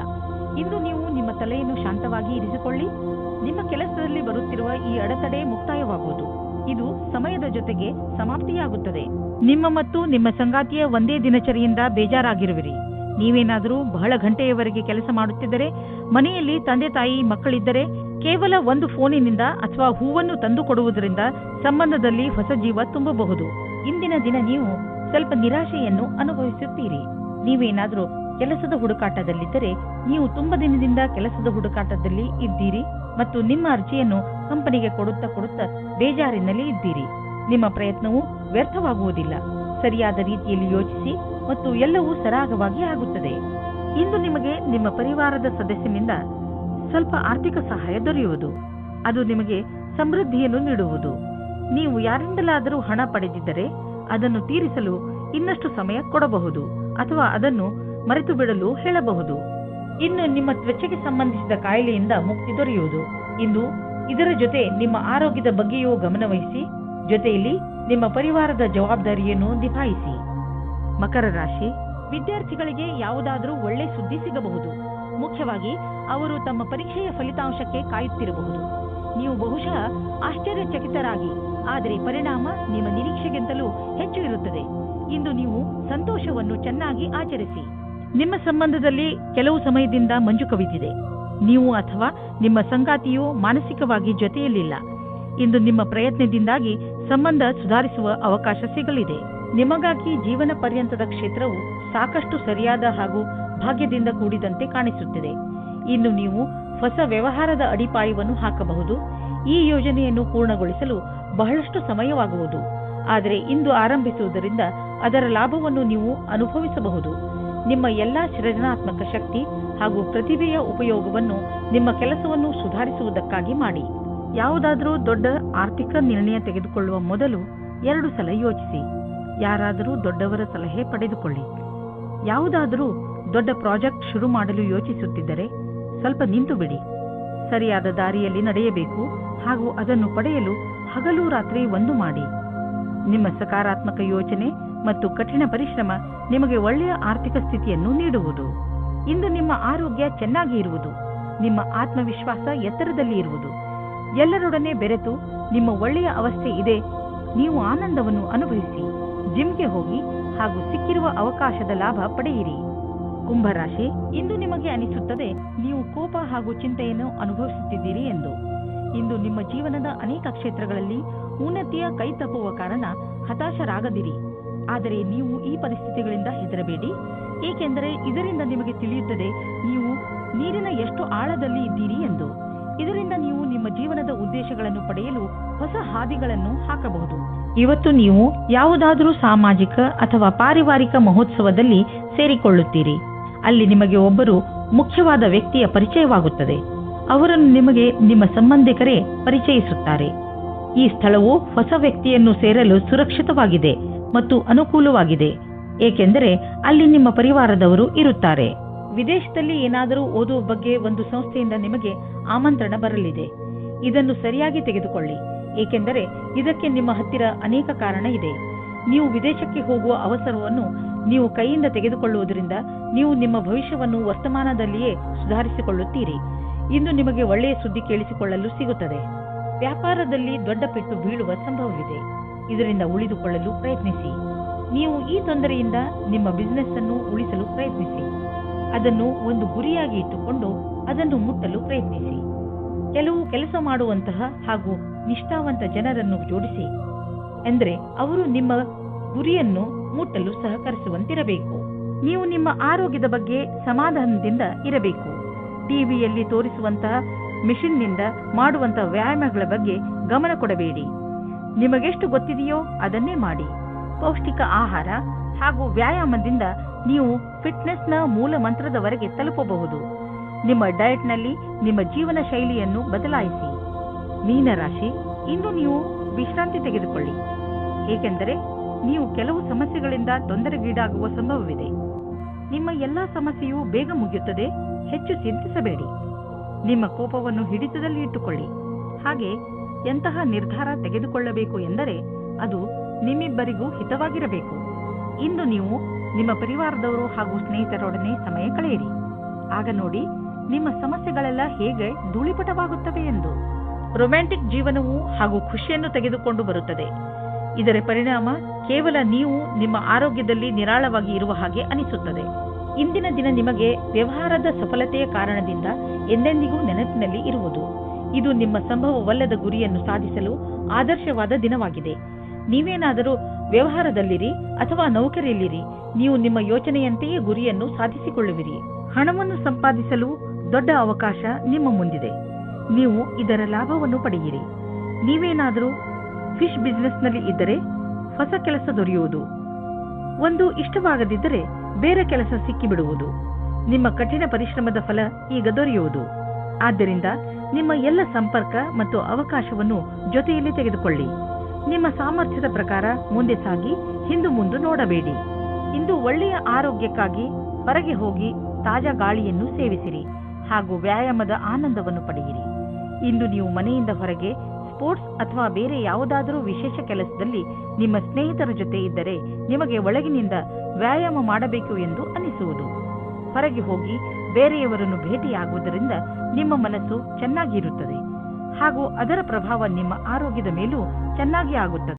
ಇಂದು ನೀವು ನಿಮ್ಮ ತಲೆಯನ್ನು ಶಾಂತವಾಗಿ ಇರಿಸಿಕೊಳ್ಳಿ. ನಿಮ್ಮ ಕೆಲಸದಲ್ಲಿ ಬರುತ್ತಿರುವ ಈ ಅಡೆತಡೆ ಮುಕ್ತಾಯವಾಗುವುದು. ಇದು ಸಮಯದ ಜೊತೆಗೆ ಸಮಾಪ್ತಿಯಾಗುತ್ತದೆ. ನಿಮ್ಮ ಮತ್ತು ನಿಮ್ಮ ಸಂಗಾತಿಯ ಒಂದೇ ದಿನಚರಿಯಿಂದ ಬೇಜಾರಾಗಿರುವಿರಿ. ನೀವೇನಾದರೂ ಬಹಳ ಗಂಟೆಯವರೆಗೆ ಕೆಲಸ ಮಾಡುತ್ತಿದ್ದರೆ, ಮನೆಯಲ್ಲಿ ತಂದೆ ತಾಯಿ ಮಕ್ಕಳಿದ್ದರೆ ಕೇವಲ ಒಂದು ಫೋನಿನಿಂದ ಅಥವಾ ಹೂವನ್ನು ತಂದು ಕೊಡುವುದರಿಂದ ಸಂಬಂಧದಲ್ಲಿ ಹೊಸ ಜೀವ ತುಂಬಬಹುದು. ಇಂದಿನ ದಿನ ನೀವು ಸ್ವಲ್ಪ ನಿರಾಶೆಯನ್ನು ಅನುಭವಿಸುತ್ತೀರಿ. ನೀವೇನಾದರೂ ಕೆಲಸದ ಹುಡುಕಾಟದಲ್ಲಿದ್ದರೆ ನೀವು ತುಂಬ ದಿನದಿಂದ ಕೆಲಸದ ಹುಡುಕಾಟದಲ್ಲಿ ಇದ್ದೀರಿ ಮತ್ತು ನಿಮ್ಮ ಅರ್ಜಿಯನ್ನು ಕಂಪನಿಗೆ ಕೊಡುತ್ತಾ ಬೇಜಾರಿನಲ್ಲಿ ಇದ್ದೀರಿ. ನಿಮ್ಮ ಪ್ರಯತ್ನವು ವ್ಯರ್ಥವಾಗುವುದಿಲ್ಲ. ಸರಿಯಾದ ರೀತಿಯಲ್ಲಿ ಯೋಚಿಸಿ ಮತ್ತು ಎಲ್ಲವೂ ಸರಾಗವಾಗಿ ಆಗುತ್ತದೆ. ಇಂದು ನಿಮಗೆ ನಿಮ್ಮ ಪರಿವಾರದ ಸದಸ್ಯನಿಂದ ಸ್ವಲ್ಪ ಆರ್ಥಿಕ ಸಹಾಯ ದೊರೆಯುವುದು. ಅದು ನಿಮಗೆ ಸಮೃದ್ಧಿಯನ್ನು ನೀಡುವುದು. ನೀವು ಯಾರಿಂದಲಾದರೂ ಹಣ ಪಡೆದಿದ್ದರೆ ಅದನ್ನು ತೀರಿಸಲು ಇನ್ನಷ್ಟು ಸಮಯ ಕೊಡಬಹುದು ಅಥವಾ ಅದನ್ನು ಮರೆತು ಬಿಡಲು ಹೇಳಬಹುದು. ಇನ್ನು ನಿಮ್ಮ ತ್ವಚೆಗೆ ಸಂಬಂಧಿಸಿದ ಕಾಯಿಲೆಯಿಂದ ಮುಕ್ತಿ ದೊರೆಯುವುದು. ಇಂದು ಇದರ ಜೊತೆ ನಿಮ್ಮ ಆರೋಗ್ಯದ ಬಗ್ಗೆಯೂ ಗಮನವಹಿಸಿ, ಜೊತೆಯಲ್ಲಿ ನಿಮ್ಮ ಪರಿವಾರದ ಜವಾಬ್ದಾರಿಯನ್ನು ನಿಭಾಯಿಸಿ. ಮಕರ ರಾಶಿ, ವಿದ್ಯಾರ್ಥಿಗಳಿಗೆ ಯಾವುದಾದರೂ ಒಳ್ಳೆ ಸುದ್ದಿ ಸಿಗಬಹುದು. ಮುಖ್ಯವಾಗಿ ಅವರು ತಮ್ಮ ಪರೀಕ್ಷೆಯ ಫಲಿತಾಂಶಕ್ಕೆ ಕಾಯುತ್ತಿರಬಹುದು. ನೀವು ಬಹುಶಃ ಆಶ್ಚರ್ಯಚಕಿತರಾಗಿ, ಆದರೆ ಪರಿಣಾಮ ನಿಮ್ಮ ನಿರೀಕ್ಷೆಗಿಂತಲೂ ಹೆಚ್ಚು ಇರುತ್ತದೆ. ಇಂದು ನೀವು ಸಂತೋಷವನ್ನು ಚೆನ್ನಾಗಿ ಆಚರಿಸಿ. ನಿಮ್ಮ ಸಂಬಂಧದಲ್ಲಿ ಕೆಲವು ಸಮಯದಿಂದ ಮಂಜು ಕವಿದಿದೆ. ನೀವು ಅಥವಾ ನಿಮ್ಮ ಸಂಗಾತಿಯು ಮಾನಸಿಕವಾಗಿ ಜೊತೆಯಲ್ಲಿಲ್ಲ. ಇಂದು ನಿಮ್ಮ ಪ್ರಯತ್ನದಿಂದಾಗಿ ಸಂಬಂಧ ಸುಧಾರಿಸುವ ಅವಕಾಶ ಸಿಗಲಿದೆ. ನಿಮಗಾಗಿ ಜೀವನ ಪರ್ಯಂತದ ಕ್ಷೇತ್ರವು ಸಾಕಷ್ಟು ಸರಿಯಾದ ಹಾಗೂ ಭಾಗ್ಯದಿಂದ ಕೂಡಿದಂತೆ ಕಾಣಿಸುತ್ತಿದೆ. ಇನ್ನು ನೀವು ಹೊಸ ವ್ಯವಹಾರದ ಅಡಿಪಾಯವನ್ನು ಹಾಕಬಹುದು. ಈ ಯೋಜನೆಯನ್ನು ಪೂರ್ಣಗೊಳಿಸಲು ಬಹಳಷ್ಟು ಸಮಯವಾಗುವುದು, ಆದರೆ ಇಂದು ಆರಂಭಿಸುವುದರಿಂದ ಅದರ ಲಾಭವನ್ನು ನೀವು ಅನುಭವಿಸಬಹುದು. ನಿಮ್ಮ ಎಲ್ಲಾ ಸೃಜನಾತ್ಮಕ ಶಕ್ತಿ ಹಾಗೂ ಪ್ರತಿಭೆಯ ಉಪಯೋಗವನ್ನು ನಿಮ್ಮ ಕೆಲಸವನ್ನು ಸುಧಾರಿಸುವುದಕ್ಕಾಗಿ ಮಾಡಿ. ಯಾವುದಾದರೂ ದೊಡ್ಡ ಆರ್ಥಿಕ ನಿರ್ಣಯ ತೆಗೆದುಕೊಳ್ಳುವ ಮೊದಲು 2 ಸಲ ಯೋಚಿಸಿ. ಯಾರಾದರೂ ದೊಡ್ಡವರ ಸಲಹೆ ಪಡೆದುಕೊಳ್ಳಿ. ಯಾವುದಾದರೂ ದೊಡ್ಡ ಪ್ರಾಜೆಕ್ಟ್ ಶುರು ಮಾಡಲು ಯೋಚಿಸುತ್ತಿದ್ದರೆ ಸ್ವಲ್ಪ ನಿಂತು ಬಿಡಿ. ಸರಿಯಾದ ದಾರಿಯಲ್ಲಿ ನಡೆಯಬೇಕು ಹಾಗೂ ಅದನ್ನು ಪಡೆಯಲು ಹಗಲು ರಾತ್ರಿ ಒಂದು ಮಾಡಿ. ನಿಮ್ಮ ಸಕಾರಾತ್ಮಕ ಯೋಚನೆ ಮತ್ತು ಕಠಿಣ ಪರಿಶ್ರಮ ನಿಮಗೆ ಒಳ್ಳೆಯ ಆರ್ಥಿಕ ಸ್ಥಿತಿಯನ್ನು ನೀಡುವುದು. ಇಂದು ನಿಮ್ಮ ಆರೋಗ್ಯ ಚೆನ್ನಾಗಿ ಇರುವುದು, ನಿಮ್ಮ ಆತ್ಮವಿಶ್ವಾಸ ಎತ್ತರದಲ್ಲಿ ಇರುವುದು, ಎಲ್ಲರೊಡನೆ ಬೆರೆತು ನಿಮ್ಮ ಒಳ್ಳೆಯ ಅವಸ್ಥೆ ಇದೆ. ನೀವು ಆನಂದವನ್ನು ಅನುಭವಿಸಿ, ಜಿಮ್ಗೆ ಹೋಗಿ ಹಾಗೂ ಸಿಕ್ಕಿರುವ ಅವಕಾಶದ ಲಾಭ ಪಡೆಯಿರಿ. ಕುಂಭರಾಶಿ, ಇಂದು ನಿಮಗೆ ಅನಿಸುತ್ತದೆ ನೀವು ಕೋಪ ಹಾಗೂ ಚಿಂತೆಯನ್ನು ಅನುಭವಿಸುತ್ತಿದ್ದೀರಿ ಎಂದು. ಇಂದು ನಿಮ್ಮ ಜೀವನದ ಅನೇಕ ಕ್ಷೇತ್ರಗಳಲ್ಲಿ ಉನ್ನತಿಯ ಕೈ ತಪ್ಪುವ ಕಾರಣ ಹತಾಶರಾಗದಿರಿ. ಆದರೆ ನೀವು ಈ ಪರಿಸ್ಥಿತಿಗಳಿಂದ ಹೆದರಬೇಡಿ, ಏಕೆಂದರೆ ಇದರಿಂದ ನಿಮಗೆ ತಿಳಿಯುತ್ತದೆ ನೀವು ನೀರಿನ ಎಷ್ಟು ಆಳದಲ್ಲಿ ಇದ್ದೀರಿ ಎಂದು. ಇದರಿಂದ ನೀವು ನಿಮ್ಮ ಜೀವನದ ಉದ್ದೇಶಗಳನ್ನು ಪಡೆಯಲು ಹೊಸ ಹಾದಿಗಳನ್ನು ಹಾಕಬಹುದು. ಇವತ್ತು ನೀವು ಯಾವುದಾದರೂ ಸಾಮಾಜಿಕ ಅಥವಾ ಪಾರಿವಾರಿಕ ಮಹೋತ್ಸವದಲ್ಲಿ ಸೇರಿಕೊಳ್ಳುತ್ತೀರಿ. ಅಲ್ಲಿ ನಿಮಗೆ ಒಬ್ಬರು ಮುಖ್ಯವಾದ ವ್ಯಕ್ತಿಯ ಪರಿಚಯವಾಗುತ್ತದೆ. ಅವರನ್ನು ನಿಮಗೆ ನಿಮ್ಮ ಸಂಬಂಧಿಕರೇ ಪರಿಚಯಿಸುತ್ತಾರೆ. ಈ ಸ್ಥಳವು ಹೊಸ ವ್ಯಕ್ತಿಯನ್ನು ಸೇರಲು ಸುರಕ್ಷಿತವಾಗಿದೆ ಮತ್ತು ಅನುಕೂಲವಾಗಿದೆ, ಏಕೆಂದರೆ ಅಲ್ಲಿ ನಿಮ್ಮ ಪರಿವಾರದವರು ಇರುತ್ತಾರೆ. ವಿದೇಶದಲ್ಲಿ ಏನಾದರೂ ಓದುವ ಬಗ್ಗೆ ಒಂದು ಸಂಸ್ಥೆಯಿಂದ ನಿಮಗೆ ಆಮಂತ್ರಣ ಬರಲಿದೆ. ಇದನ್ನು ಸರಿಯಾಗಿ ತೆಗೆದುಕೊಳ್ಳಿ, ಏಕೆಂದರೆ ಇದಕ್ಕೆ ನಿಮ್ಮ ಹತ್ತಿರ ಅನೇಕ ಕಾರಣ ಇದೆ. ನೀವು ವಿದೇಶಕ್ಕೆ ಹೋಗುವ ಅವಸರವನ್ನು ನೀವು ಕೈಯಿಂದ ತೆಗೆದುಕೊಳ್ಳುವುದರಿಂದ ನೀವು ನಿಮ್ಮ ಭವಿಷ್ಯವನ್ನು ವರ್ತಮಾನದಲ್ಲಿಯೇ ಸುಧಾರಿಸಿಕೊಳ್ಳುತ್ತೀರಿ. ಇಂದು ನಿಮಗೆ ಒಳ್ಳೆಯ ಸುದ್ದಿ ಕೇಳಿಸಿಕೊಳ್ಳಲು ಸಿಗುತ್ತದೆ. ವ್ಯಾಪಾರದಲ್ಲಿ ದೊಡ್ಡ ಪೆಟ್ಟು ಬೀಳುವ ಸಂಭವವಿದೆ. ಇದರಿಂದ ಉಳಿದುಕೊಳ್ಳಲು ಪ್ರಯತ್ನಿಸಿ. ನೀವು ಈ ತೊಂದರೆಯಿಂದ ನಿಮ್ಮ ಬಿಸಿನೆಸ್ ಅನ್ನು ಉಳಿಸಲು ಪ್ರಯತ್ನಿಸಿ. ಅದನ್ನು ಒಂದು ಗುರಿಯಾಗಿ ಇಟ್ಟುಕೊಂಡು ಅದನ್ನು ಮುಟ್ಟಲು ಪ್ರಯತ್ನಿಸಿ. ಕೆಲವು ಕೆಲಸ ಮಾಡುವಂತಹ ಹಾಗೂ ನಿಷ್ಠಾವಂತ ಜನರನ್ನು ಜೋಡಿಸಿ, ಎಂದರೆ ಅವರು ನಿಮ್ಮ ಗುರಿಯನ್ನು ಮುಟ್ಟಲು ಸಹಕರಿಸುವಂತಿರಬೇಕು. ನೀವು ನಿಮ್ಮ ಆರೋಗ್ಯದ ಬಗ್ಗೆ ಸಮಾಧಾನದಿಂದ ಇರಬೇಕು. ಟಿವಿಯಲ್ಲಿ ತೋರಿಸುವಂತಹ ಮಿಷನ್ನಿಂದ ಮಾಡುವಂತಹ ವ್ಯಾಯಾಮಗಳ ಬಗ್ಗೆ ಗಮನ ಕೊಡಬೇಡಿ. ನಿಮಗೆಷ್ಟು ಗೊತ್ತಿದೆಯೋ ಅದನ್ನೇ ಮಾಡಿ. ಪೌಷ್ಟಿಕ ಆಹಾರ ಹಾಗೂ ವ್ಯಾಯಾಮದಿಂದ ನೀವು ಫಿಟ್ನೆಸ್ನ ಮೂಲ ಮಂತ್ರದವರೆಗೆ ತಲುಪಬಹುದು. ನಿಮ್ಮ ಡಯಟ್ನಲ್ಲಿ ನಿಮ್ಮ ಜೀವನ ಶೈಲಿಯನ್ನು ಬದಲಾಯಿಸಿ. ಮೀನರಾಶಿ, ಇಂದು ನೀವು ವಿಶ್ರಾಂತಿ ತೆಗೆದುಕೊಳ್ಳಿ, ಏಕೆಂದರೆ ನೀವು ಕೆಲವು ಸಮಸ್ಯೆಗಳಿಂದ ತೊಂದರೆಗೀಡಾಗುವ ಸಂಭವವಿದೆ. ನಿಮ್ಮ ಎಲ್ಲಾ ಸಮಸ್ಯೆಯು ಬೇಗ ಮುಗಿಯುತ್ತದೆ. ಹೆಚ್ಚು ಚಿಂತಿಸಬೇಡಿ. ನಿಮ್ಮ ಕೋಪವನ್ನು ಹಿಡಿತದಲ್ಲಿ ಇಟ್ಟುಕೊಳ್ಳಿ. ಹಾಗೆ ಎಂತಹ ನಿರ್ಧಾರ ತೆಗೆದುಕೊಳ್ಳಬೇಕು ಎಂದರೆ ಅದು ನಿಮ್ಮಿಬ್ಬರಿಗೂ ಹಿತವಾಗಿರಬೇಕು. ಇಂದು ನೀವು ನಿಮ್ಮ ಪರಿವಾರದವರು ಹಾಗೂ ಸ್ನೇಹಿತರೊಡನೆ ಸಮಯ ಕಳೆಯಿರಿ. ಆಗ ನೋಡಿ ನಿಮ್ಮ ಸಮಸ್ಯೆಗಳೆಲ್ಲ ಹೇಗೆ ಧೂಳಿಪಟವಾಗುತ್ತವೆ ಎಂದು. ರೊಮ್ಯಾಂಟಿಕ್ ಜೀವನವು ಹಾಗೂ ಖುಷಿಯನ್ನು ತೆಗೆದುಕೊಂಡು ಬರುತ್ತದೆ. ಇದರ ಪರಿಣಾಮ ಕೇವಲ ನೀವು ನಿಮ್ಮ ಆರೋಗ್ಯದಲ್ಲಿ ನಿರಾಳವಾಗಿ ಇರುವ ಹಾಗೆ ಅನಿಸುತ್ತದೆ. ಇಂದಿನ ದಿನ ನಿಮಗೆ ವ್ಯವಹಾರದ ಸಫಲತೆಯ ಕಾರಣದಿಂದ ಎಂದೆಂದಿಗೂ ನೆನಪಿನಲ್ಲಿ ಇರುವುದು. ಇದು ನಿಮ್ಮ ಸಂಭವವಲ್ಲದ ಗುರಿಯನ್ನು ಸಾಧಿಸಲು ಆದರ್ಶವಾದ ದಿನವಾಗಿದೆ. ನೀವೇನಾದರೂ ವ್ಯವಹಾರದಲ್ಲಿರಿ ಅಥವಾ ನೌಕರಿಯಲ್ಲಿರಿ, ನೀವು ನಿಮ್ಮ ಯೋಚನೆಯಂತೆಯೇ ಗುರಿಯನ್ನು ಸಾಧಿಸಿಕೊಳ್ಳುವಿರಿ. ಹಣವನ್ನು ಸಂಪಾದಿಸಲು ದೊಡ್ಡ ಅವಕಾಶ ನಿಮ್ಮ ಮುಂದಿದೆ. ನೀವು ಇದರ ಲಾಭವನ್ನು ಪಡೆಯಿರಿ. ನೀವೇನಾದರೂ ಫಿಶ್ ಬಿಸಿನೆಸ್ನಲ್ಲಿ ಇದ್ದರೆ ಹೊಸ ಕೆಲಸ ದೊರೆಯುವುದು. ಒಂದು ಇಷ್ಟವಾಗದಿದ್ದರೆ ಬೇರೆ ಕೆಲಸ ಸಿಕ್ಕಿಬಿಡುವುದು. ನಿಮ್ಮ ಕಠಿಣ ಪರಿಶ್ರಮದ ಫಲ ಈಗ ದೊರೆಯುವುದು. ಆದ್ದರಿಂದ ನಿಮ್ಮ ಎಲ್ಲ ಸಂಪರ್ಕ ಮತ್ತು ಅವಕಾಶವನ್ನು ಜೊತೆಯಲ್ಲಿ ತೆಗೆದುಕೊಳ್ಳಿ. ನಿಮ್ಮ ಸಾಮರ್ಥ್ಯದ ಪ್ರಕಾರ ಮುಂದೆ ಸಾಗಿ ಹಿಂದು ಮುಂದೆ ನೋಡಬೇಡಿ. ಇಂದು ಒಳ್ಳೆಯ ಆರೋಗ್ಯಕ್ಕಾಗಿ ಹೊರಗೆ ಹೋಗಿ ತಾಜಾ ಗಾಳಿಯನ್ನು ಸೇವಿಸಿರಿ ಹಾಗೂ ವ್ಯಾಯಾಮದ ಆನಂದವನ್ನು ಪಡೆಯಿರಿ. ಇಂದು ನೀವು ಮನೆಯಿಂದ ಹೊರಗೆ ಸ್ಪೋರ್ಟ್ಸ್ ಅಥವಾ ಬೇರೆ ಯಾವುದಾದರೂ ವಿಶೇಷ ಕೆಲಸದಲ್ಲಿ ನಿಮ್ಮ ಸ್ನೇಹಿತರ ಜೊತೆ ಇದ್ದರೆ ನಿಮಗೆ ಒಳಗಿನಿಂದ ವ್ಯಾಯಾಮ ಮಾಡಬೇಕು ಎಂದು ಅನಿಸುವುದು. ಹೊರಗೆ ಹೋಗಿ ಬೇರೆಯವರನ್ನು ಭೇಟಿಯಾಗುವುದರಿಂದ ನಿಮ್ಮ ಮನಸ್ಸು ಚೆನ್ನಾಗಿರುತ್ತದೆ ಹಾಗೂ ಅದರ ಪ್ರಭಾವ ನಿಮ್ಮ ಆರೋಗ್ಯದ ಮೇಲೂ ಚೆನ್ನಾಗಿ ಆಗುತ್ತದೆ.